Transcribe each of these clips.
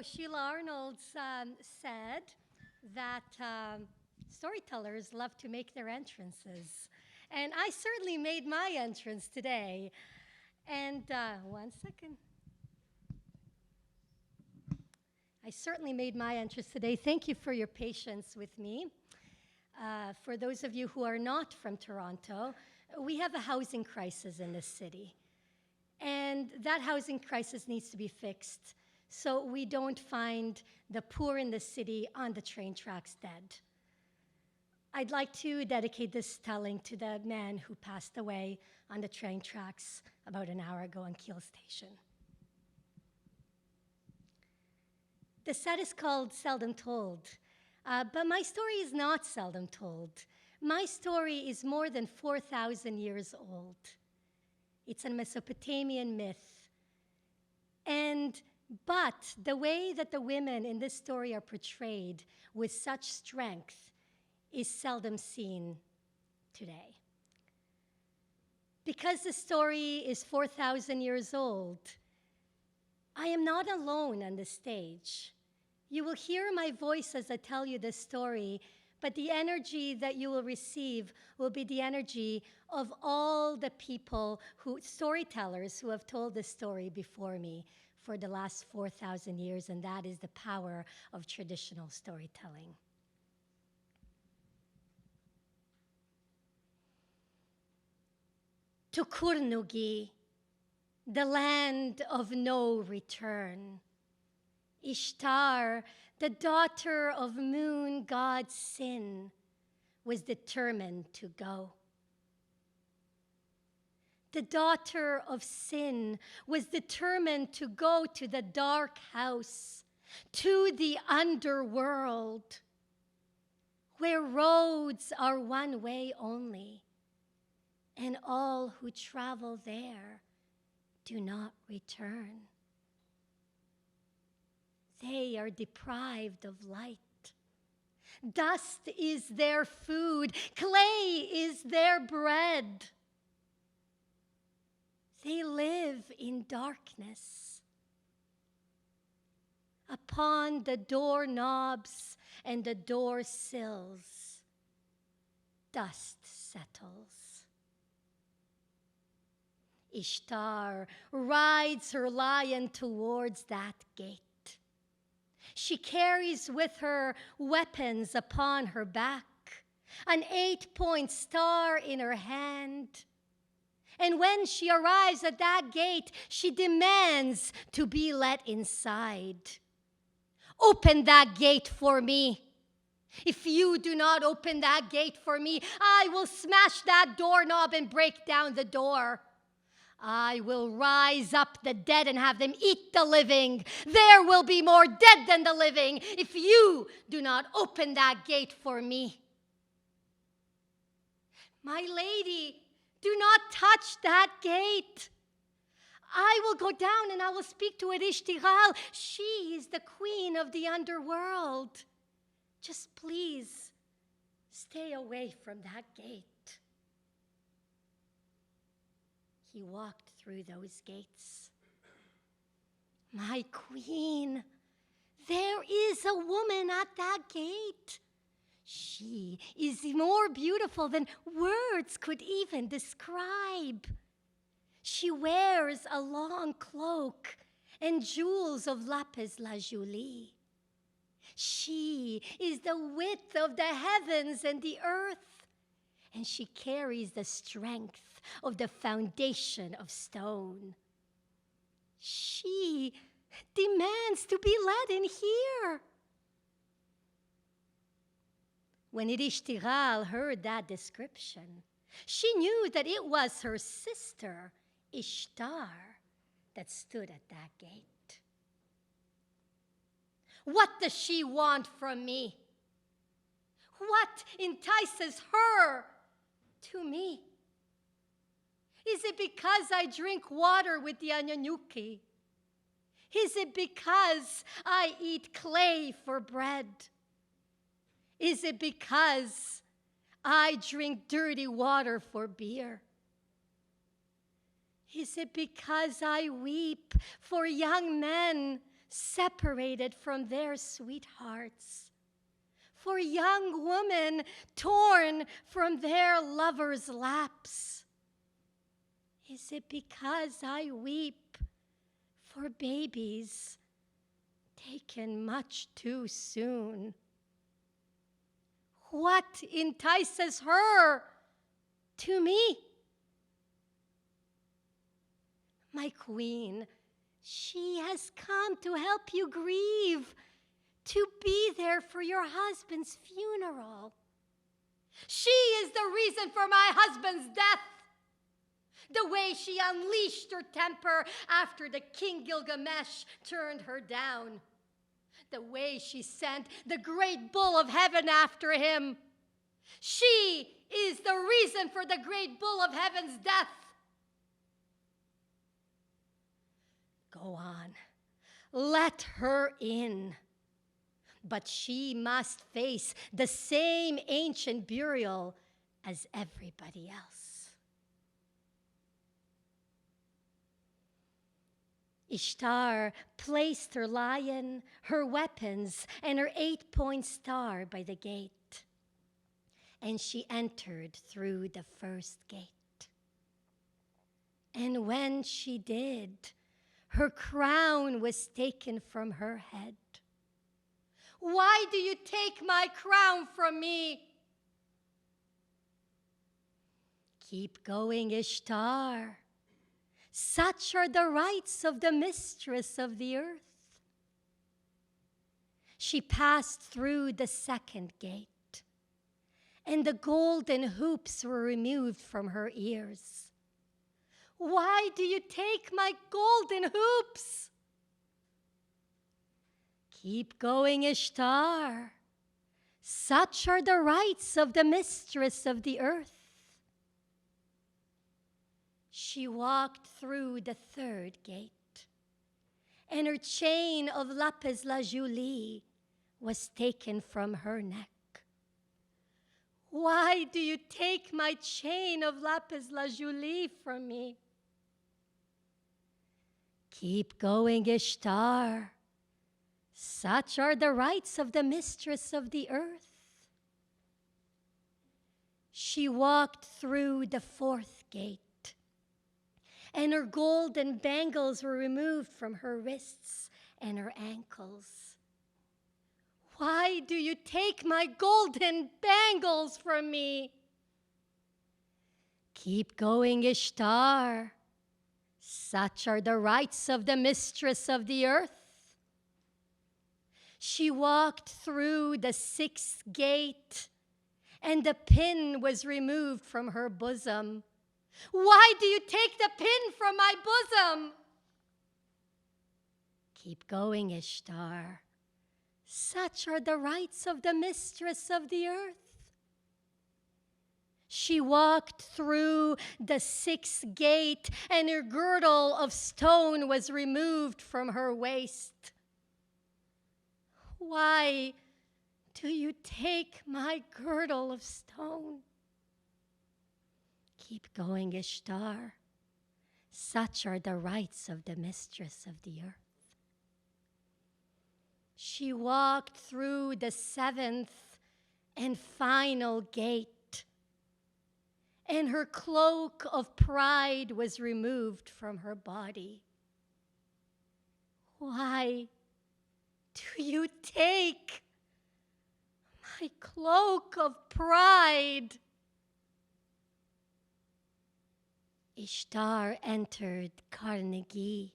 Sheila Arnold said that storytellers love to make their entrances. And I certainly made my entrance today. And one second. I certainly made my entrance today. Thank you for your patience with me. For those of you who are not from Toronto, we have a housing crisis in this city. And that housing crisis needs to be fixed so we don't find the poor in the city on the train tracks dead. I'd like to dedicate this telling to the man who passed away on the train tracks about an hour ago on Keele Station. The set is called Seldom Told, but my story is not seldom told. My story is more than 4,000 years old. It's a Mesopotamian myth. But the way that the women in this story are portrayed with such strength is seldom seen today. Because the story is 4,000 years old, I am not alone on the stage. You will hear my voice as I tell you this story, but the energy that you will receive will be the energy of all the people storytellers who have told this story before me for the last 4,000 years, and that is the power of traditional storytelling. Tukurnugi, the land of no return. Ishtar, the daughter of moon god Sin, was determined to go. The daughter of Sin was determined to go to the dark house, to the underworld, where roads are one way only, and all who travel there do not return. They are deprived of light. Dust is their food. Clay is their bread. They live in darkness. Upon the doorknobs and the door sills, dust settles. Ishtar rides her lion towards that gate. She carries with her weapons upon her back, an 8-point star in her hand. And when she arrives at that gate, she demands to be let inside. Open that gate for me. If you do not open that gate for me, I will smash that doorknob and break down the door. I will rise up the dead and have them eat the living. There will be more dead than the living if you do not open that gate for me. My lady, do not touch that gate. I will go down and I will speak to Ishtar. She is the queen of the underworld. Just please stay away from that gate. He walked through those gates. My queen, there is a woman at that gate. She is more beautiful than words could even describe. She wears a long cloak and jewels of lapis lazuli. She is the width of the heavens and the earth, and she carries the strength of the foundation of stone. She demands to be let in here. When Ishtar heard that description, she knew that it was her sister, Ishtar, that stood at that gate. What does she want from me? What entices her to me? Is it because I drink water with the Anyanuki? Is it because I eat clay for bread? Is it because I drink dirty water for beer? Is it because I weep for young men separated from their sweethearts, for young women torn from their lovers' laps? Is it because I weep for babies taken much too soon? What entices her to me? My queen, she has come to help you grieve, to be there for your husband's funeral. She is the reason for my husband's death. The way she unleashed her temper after the King Gilgamesh turned her down. The way she sent the great bull of heaven after him. She is the reason for the great bull of heaven's death. Go on, let her in. But she must face the same ancient burial as everybody else. Ishtar placed her lion, her weapons, and her 8-point star by the gate, and she entered through the first gate. And when she did, her crown was taken from her head. Why do you take my crown from me? Keep going, Ishtar. Such are the rights of the mistress of the earth. She passed through the second gate, and the golden hoops were removed from her ears. Why do you take my golden hoops? Keep going, Ishtar. Such are the rights of the mistress of the earth. She walked through the third gate, and her chain of lapis lazuli was taken from her neck. Why do you take my chain of lapis lazuli from me? Keep going, Ishtar. Such are the rights of the mistress of the earth. She walked through the fourth gate, and her golden bangles were removed from her wrists and her ankles. Why do you take my golden bangles from me? Keep going, Ishtar. Such are the rights of the mistress of the earth. She walked through the sixth gate, and the pin was removed from her bosom. Why do you take the pin from my bosom? Keep going, Ishtar. Such are the rights of the mistress of the earth. She walked through the sixth gate, and her girdle of stone was removed from her waist. Why do you take my girdle of stone? Keep going, Ishtar. Such are the rights of the mistress of the earth. She walked through the seventh and final gate, and her cloak of pride was removed from her body. Why do you take my cloak of pride? Ishtar entered Carnegie.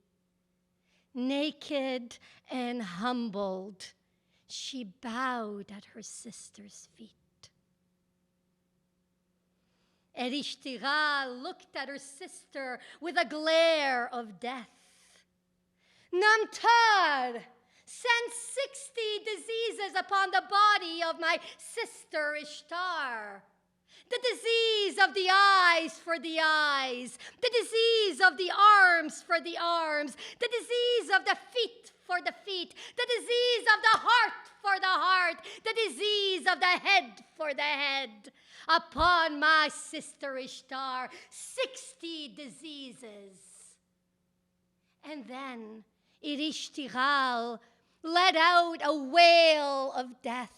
Naked and humbled, she bowed at her sister's feet. Erishtigal looked at her sister with a glare of death. Namtar, send 60 diseases upon the body of my sister Ishtar. The disease of the eyes for the eyes, the disease of the arms for the arms, the disease of the feet for the feet, the disease of the heart for the heart, the disease of the head for the head. Upon my sister Ishtar, 60 diseases. And then Irishtigal let out a wail of death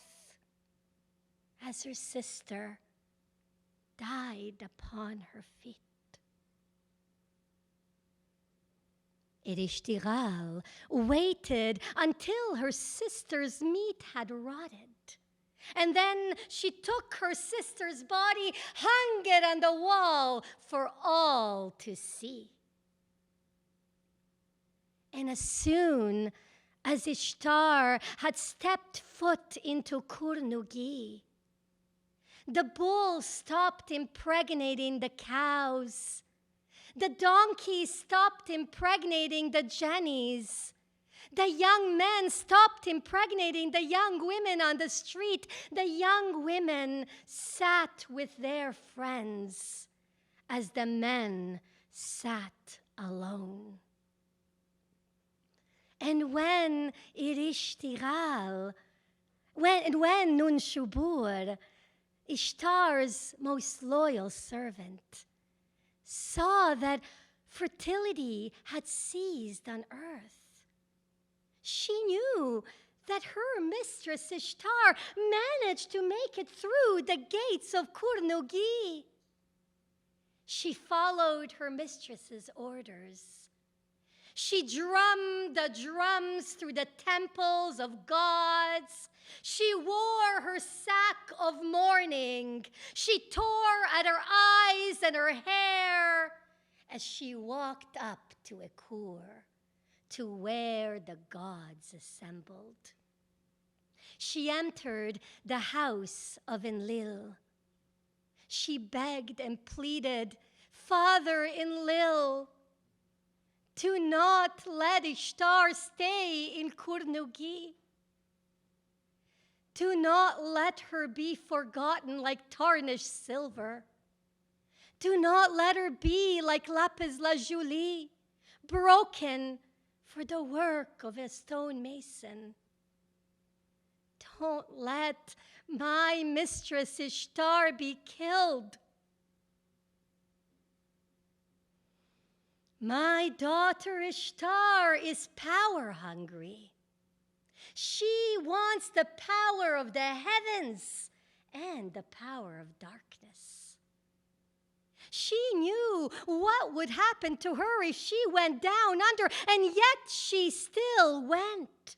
as her sister died upon her feet. Irishtigal waited until her sister's meat had rotted. And then she took her sister's body, hung it on the wall for all to see. And as soon as Ishtar had stepped foot into Kurnugi, the bull stopped impregnating the cows. The donkeys stopped impregnating the jennies. The young men stopped impregnating the young women on the street. The young women sat with their friends as the men sat alone. And when Irishtigal, when Nun Shubur, Ishtar's most loyal servant, saw that fertility had ceased on earth, she knew that her mistress Ishtar managed to make it through the gates of Kurnugi. She followed her mistress's orders. She drummed the drums through the temples of gods. She wore her sack of mourning. She tore at her eyes and her hair as she walked up to Ekur, to where the gods assembled. She entered the house of Enlil. She begged and pleaded, Father Enlil, do not let Ishtar stay in Kurnugi. Do not let her be forgotten like tarnished silver. Do not let her be like lapis lazuli, broken for the work of a stonemason. Don't let my mistress Ishtar be killed. My daughter Ishtar is power hungry. She wants the power of the heavens and the power of darkness. She knew what would happen to her if she went down under, and yet she still went.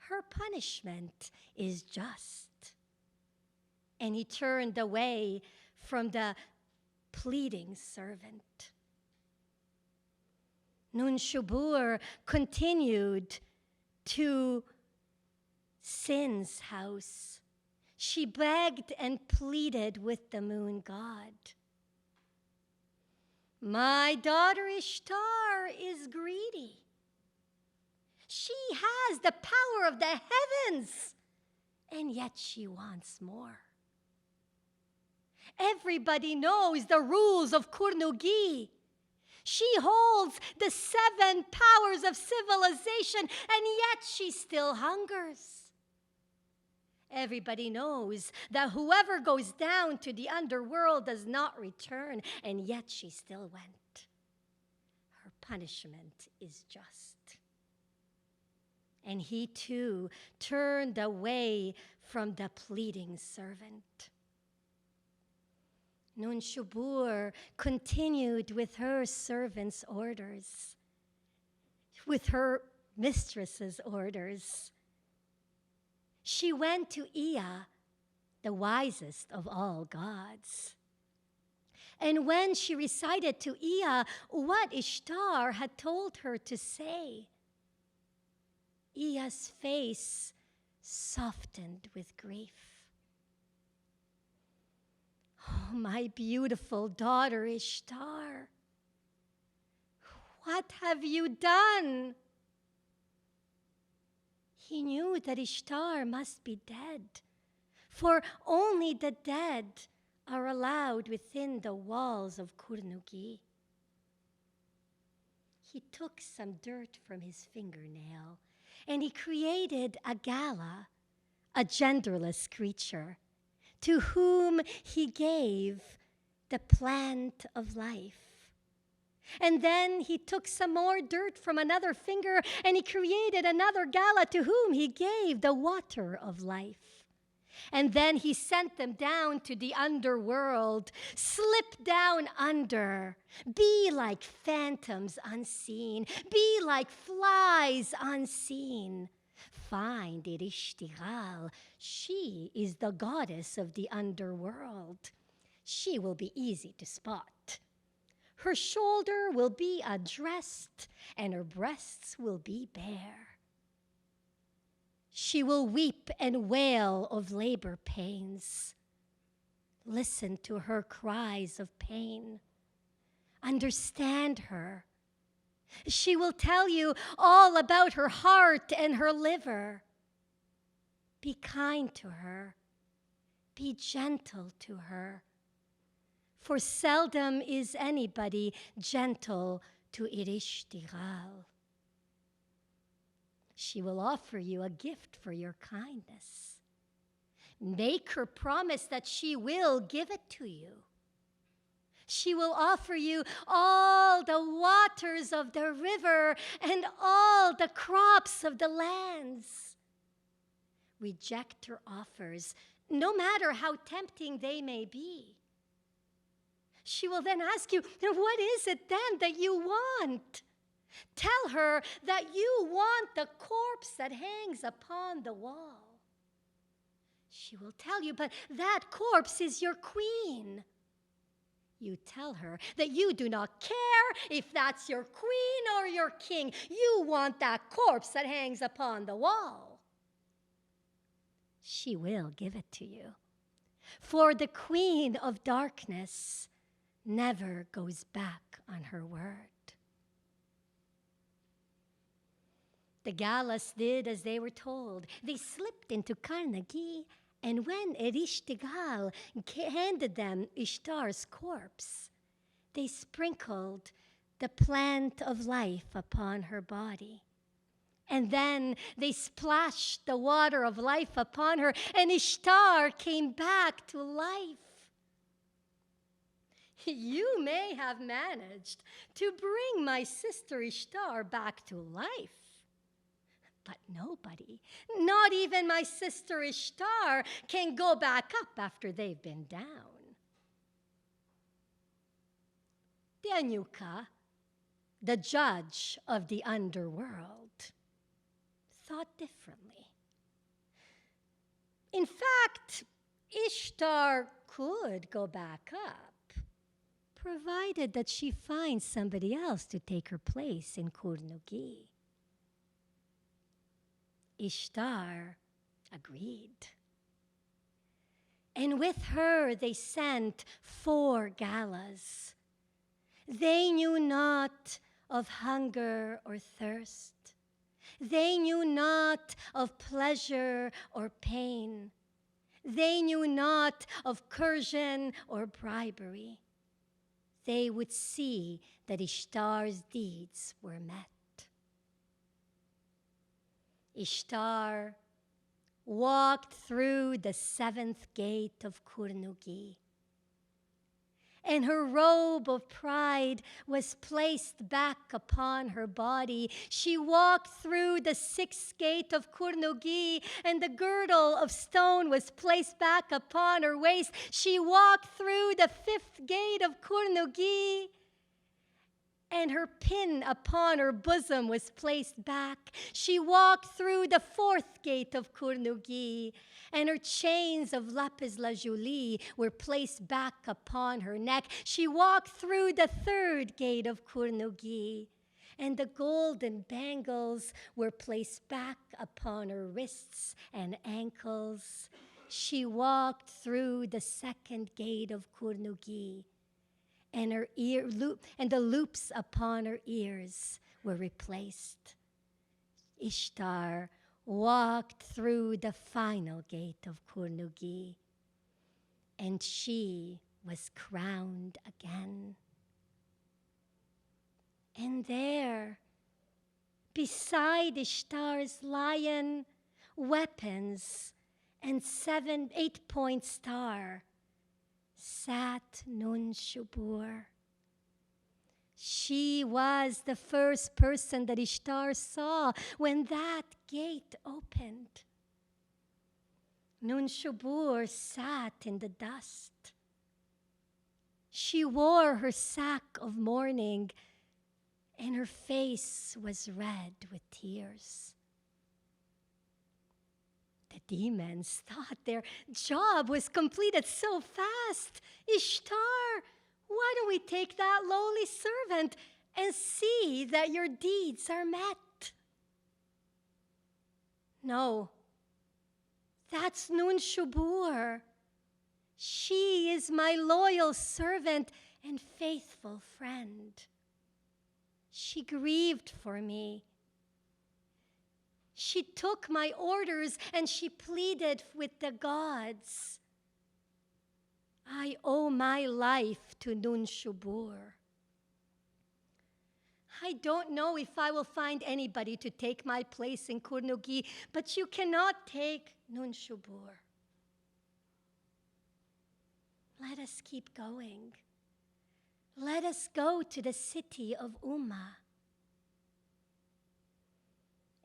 Her punishment is just. And he turned away from the pleading servant. Nun Shubur continued to Sin's house. She begged and pleaded with the moon god. My daughter Ishtar is greedy. She has the power of the heavens, and yet she wants more. Everybody knows the rules of Kurnugi. She holds the 7 powers of civilization, and yet she still hungers. Everybody knows that whoever goes down to the underworld does not return, and yet she still went. Her punishment is just. And he too turned away from the pleading servant. Nun Shubur continued with her servant's orders, with her mistress's orders. She went to Ea, the wisest of all gods. And when she recited to Ea what Ishtar had told her to say, Ea's face softened with grief. Oh, my beautiful daughter Ishtar, what have you done? He knew that Ishtar must be dead, for only the dead are allowed within the walls of Kurnugi. He took some dirt from his fingernail, and he created a gala, a genderless creature, to whom he gave the plant of life. And then he took some more dirt from another finger, and he created another Gala to whom he gave the water of life. And then he sent them down to the underworld. Slip down under. Be like phantoms unseen. Be like flies unseen. Find Ishtar. She is the goddess of the underworld. She will be easy to spot. Her shoulder will be addressed, and her breasts will be bare. She will weep and wail of labor pains. Listen to her cries of pain. Understand her. She will tell you all about her heart and her liver. Be kind to her. Be gentle to her. For seldom is anybody gentle to Ishtar. She will offer you a gift for your kindness. Make her promise that she will give it to you. She will offer you all the waters of the river and all the crops of the lands. Reject her offers, no matter how tempting they may be. She will then ask you, what is it then that you want? Tell her that you want the corpse that hangs upon the wall. She will tell you, but that corpse is your queen. You tell her that you do not care if that's your queen or your king. You want that corpse that hangs upon the wall. She will give it to you. For the queen of darkness never goes back on her word. The Galas did as they were told. They slipped into Carnegie, and when Erishtigal handed them Ishtar's corpse, they sprinkled the plant of life upon her body. And then they splashed the water of life upon her, and Ishtar came back to life. You may have managed to bring my sister Ishtar back to life. But nobody, not even my sister Ishtar, can go back up after they've been down. The Anyuka, the judge of the underworld, thought differently. In fact, Ishtar could go back up, provided that she finds somebody else to take her place in Kurnugi. Ishtar agreed. And with her they sent 4 Galas. They knew not of hunger or thirst. They knew not of pleasure or pain. They knew not of coercion or bribery. They would see that Ishtar's deeds were met. Ishtar walked through the 7th gate of Kurnugi, and her robe of pride was placed back upon her body. She walked through the 6th gate of Kurnugi, and the girdle of stone was placed back upon her waist. She walked through the 5th gate of Kurnugi, and her pin upon her bosom was placed back. She walked through the 4th gate of Kurnugi, and her chains of lapis lazuli were placed back upon her neck. She walked through the 3rd gate of Kurnugi, and the golden bangles were placed back upon her wrists and ankles. She walked through the 2nd gate of Kurnugi, and the loops upon her ears were replaced. Ishtar walked through the final gate of Kurnugi, and she was crowned again. And there, beside Ishtar's lion, weapons, and 8-point star, sat Nun Shubur. She was the first person that Ishtar saw when that gate opened. Nun Shubur sat in the dust. She wore her sack of mourning, and her face was red with tears. The demons thought their job was completed so fast. Ishtar, why don't we take that lowly servant and see that your deeds are met? No, that's Nun Shubur. She is my loyal servant and faithful friend. She grieved for me. She took my orders and she pleaded with the gods. I owe my life to Nun Shubur. I don't know if I will find anybody to take my place in Kurnugi, but you cannot take Nun Shubur. Let us keep going. Let us go to the city of Uma.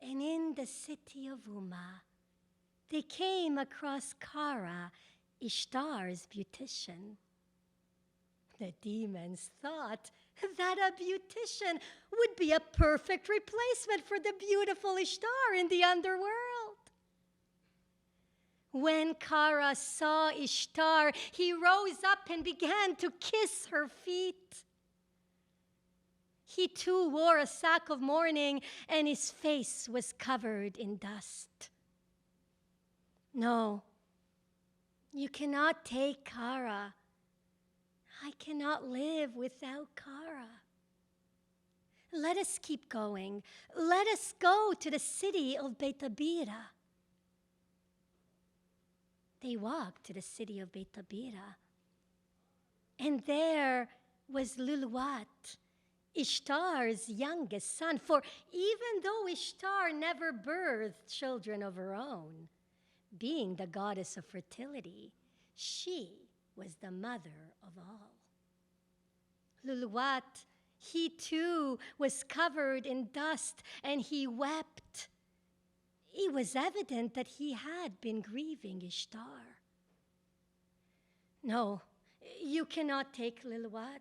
And in the city of Uma, they came across Kara, Ishtar's beautician. The demons thought that a beautician would be a perfect replacement for the beautiful Ishtar in the underworld. When Kara saw Ishtar, he rose up and began to kiss her feet. He too wore a sack of mourning, and his face was covered in dust. No, you cannot take Kara. I cannot live without Kara. Let us keep going. Let us go to the city of Beit Abira. They walked to the city of Beit Abira, and there was Luluat, Ishtar's youngest son, for even though Ishtar never birthed children of her own, being the goddess of fertility, she was the mother of all. Luluat, he too was covered in dust, and he wept. It was evident that he had been grieving Ishtar. No, you cannot take Luluat.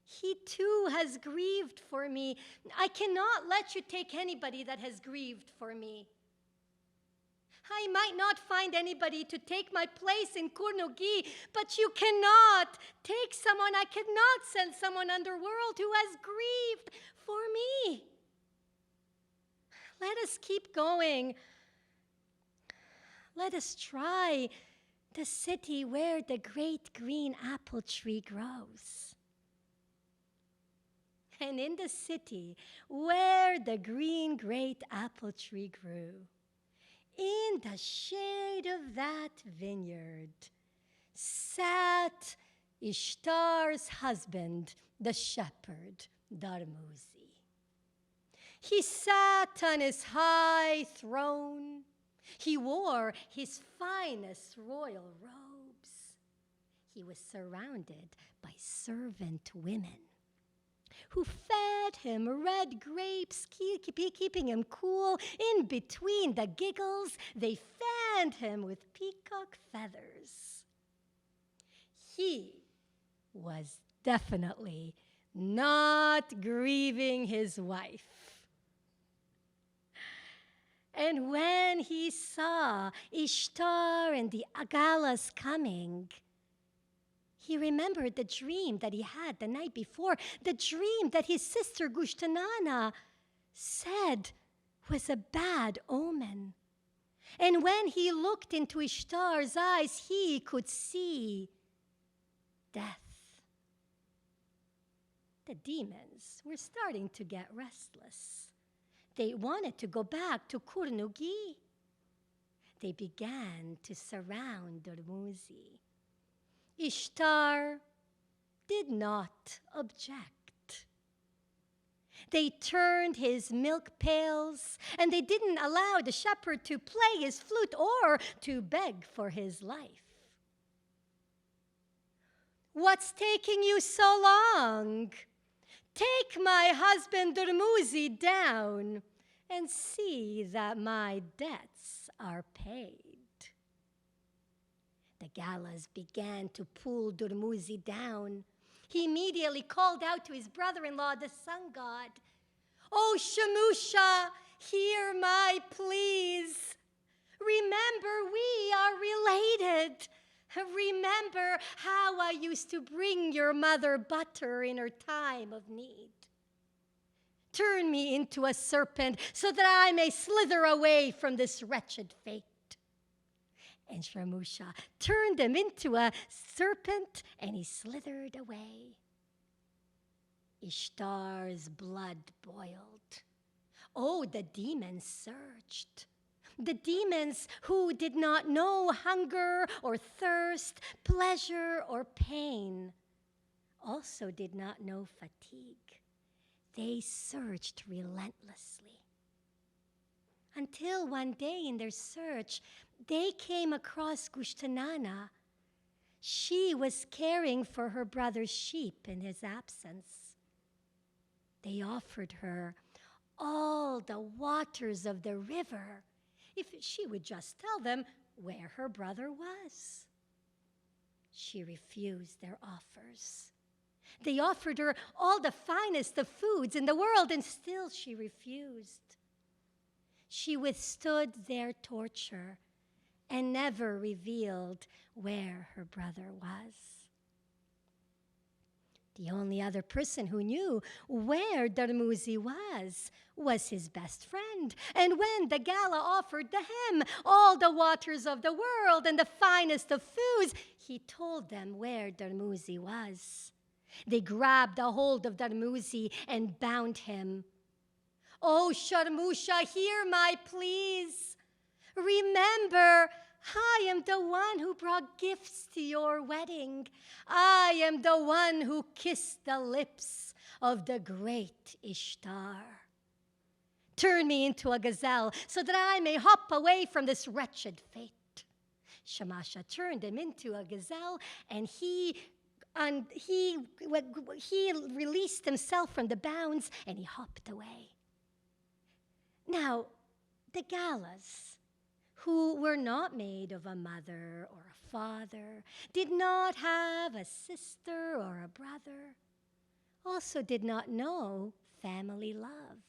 He too has grieved for me. I cannot let you take anybody that has grieved for me. I might not find anybody to take my place in Kurnugi, but you cannot take someone. I cannot send someone underworld who has grieved for me. Let us keep going. Let us try the city where the great green apple tree grows. And in the city where the green great apple tree grew, in the shade of that vineyard, sat Ishtar's husband, the shepherd, Darmuzi. He sat on his high throne. He wore his finest royal robes. He was surrounded by servant women who fed him red grapes, keeping him cool. In between the giggles, they fanned him with peacock feathers. He was definitely not grieving his wife. And when he saw Ishtar and the Agalas coming, he remembered the dream that he had the night before, the dream that his sister Gushtanana said was a bad omen. And when he looked into Ishtar's eyes, he could see death. The demons were starting to get restless. They wanted to go back to Kurnugi. They began to surround Darmuzi. Ishtar did not object. They turned his milk pails, and they didn't allow the shepherd to play his flute or to beg for his life. "What's taking you so long?" Take my husband Durmuzi down and see that my debts are paid. The Galas began to pull Durmuzi down. He immediately called out to his brother-in-law, the sun god, "Oh, Shamusha, hear my pleas. Remember, we are related. Remember how I used to bring your mother butter in her time of need. Turn me into a serpent so that I may slither away from this wretched fate." And Shamusha turned him into a serpent, and he slithered away. Ishtar's blood boiled. Oh, the demons searched. The demons who did not know hunger or thirst, pleasure or pain, also did not know fatigue. They searched relentlessly. Until one day in their search, they came across Gushtanana. She was caring for her brother's sheep in his absence. They offered her all the waters of the river if she would just tell them where her brother was. She refused their offers. They offered her all the finest of foods in the world, and still she refused. She withstood their torture and never revealed where her brother was. The only other person who knew where Durmuzi was his best friend. And when the Gala offered to him all the waters of the world and the finest of foods, he told them where Durmuzi was. They grabbed a hold of Durmuzi and bound him. "Oh, Shamusha, hear my pleas. Remember, I am the one who brought gifts to your wedding. I am the one who kissed the lips of the great Ishtar. Turn me into a gazelle so that I may hop away from this wretched fate." Shamasha turned him into a gazelle, and he released himself from the bounds, and he hopped away. Now, the Galas, who were not made of a mother or a father, did not have a sister or a brother, also did not know family love.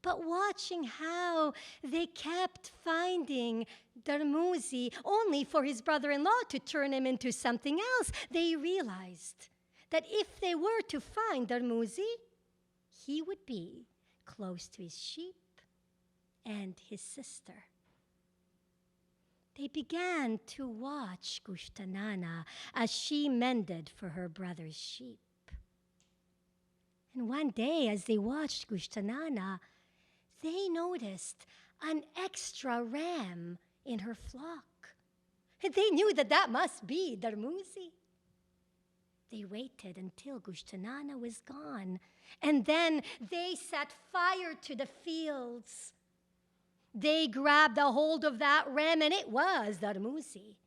But watching how they kept finding Durmuzi only for his brother-in-law to turn him into something else, they realized that if they were to find Durmuzi, he would be close to his sheep and his sister. They began to watch Gushtanana as she mended for her brother's sheep. And one day, as they watched Gushtanana, they noticed an extra ram in her flock. They knew that that must be Durmuzi. They waited until Gushtanana was gone, and then they set fire to the fields. They grabbed a hold of that ram, and it was Durmuzi.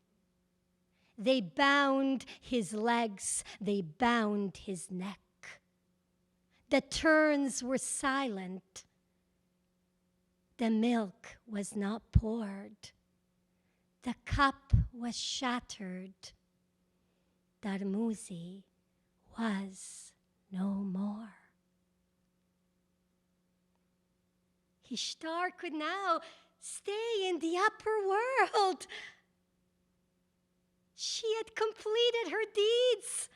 They bound his legs, they bound his neck. The turns were silent. The milk was not poured. The cup was shattered. Durmuzi was no more. Ishtar could now stay in the upper world. She had completed her deeds.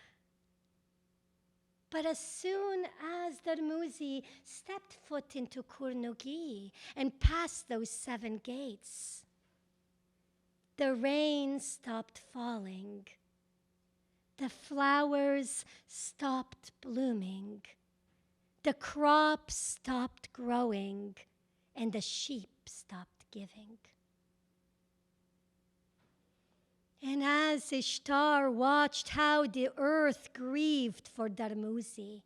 But as soon as Durmuzi stepped foot into Kurnugi and passed those 7 gates, the rain stopped falling. The flowers stopped blooming. The crops stopped growing, and the sheep stopped giving. And as Ishtar watched how the earth grieved for Durmuzi,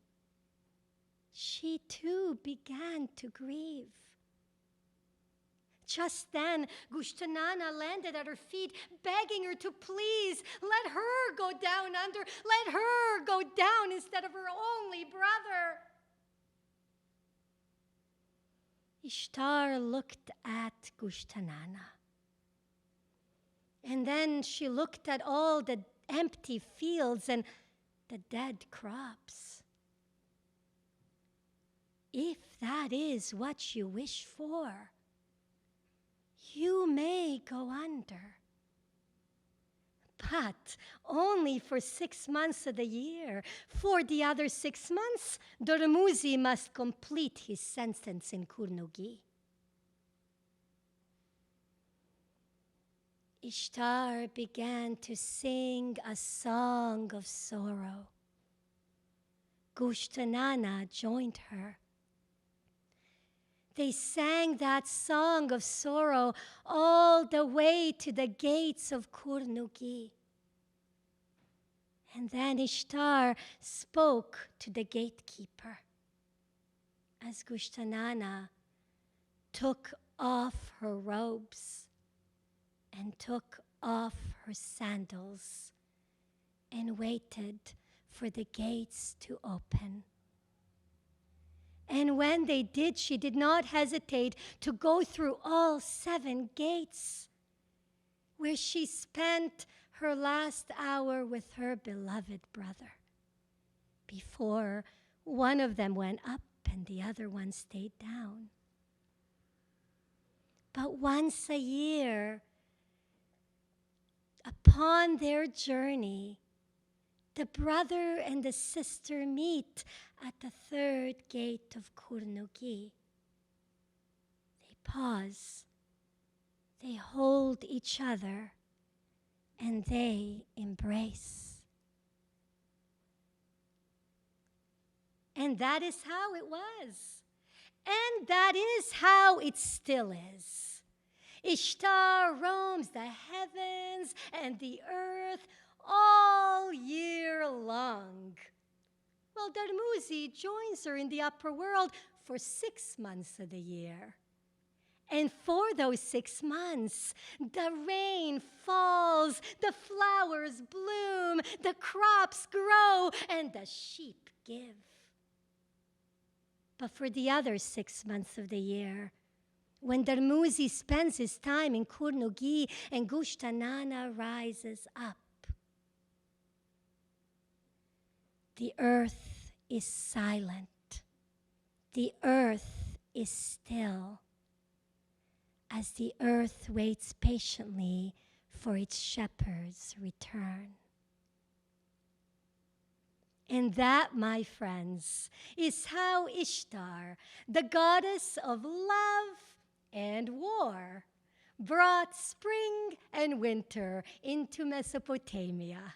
she too began to grieve. Just then, Gushtanana landed at her feet, begging her to please let her go down under, let her go down instead of her only brother. Ishtar looked at Gushtanana. And then she looked at all the empty fields and the dead crops. If that is what you wish for, you may go under. But only for 6 months of the year. For the other 6 months, Dormuzi must complete his sentence in Kurnugi. Ishtar began to sing a song of sorrow. Gushtanana joined her. They sang that song of sorrow all the way to the gates of Kurnugi. And then Ishtar spoke to the gatekeeper as Gushtanana took off her robes and took off her sandals and waited for the gates to open. And when they did, she did not hesitate to go through all 7 gates, where she spent her last hour with her beloved brother, before one of them went up and the other one stayed down. But once a year, upon their journey, the brother and the sister meet at the 3rd gate of Kurnugi. They pause, they hold each other, and they embrace. And that is how it was. And that is how it still is. Ishtar roams the heavens and the earth all year long. Well, Dormuzi joins her in the upper world for 6 months of the year. And for those 6 months, the rain falls, the flowers bloom, the crops grow, and the sheep give. But for the other 6 months of the year, when Dormuzi spends his time in Kurnugi and Gushtanana rises up, the earth is silent. The earth is still, as the earth waits patiently for its shepherd's return. And that, my friends, is how Ishtar, the goddess of love and war, brought spring and winter into Mesopotamia.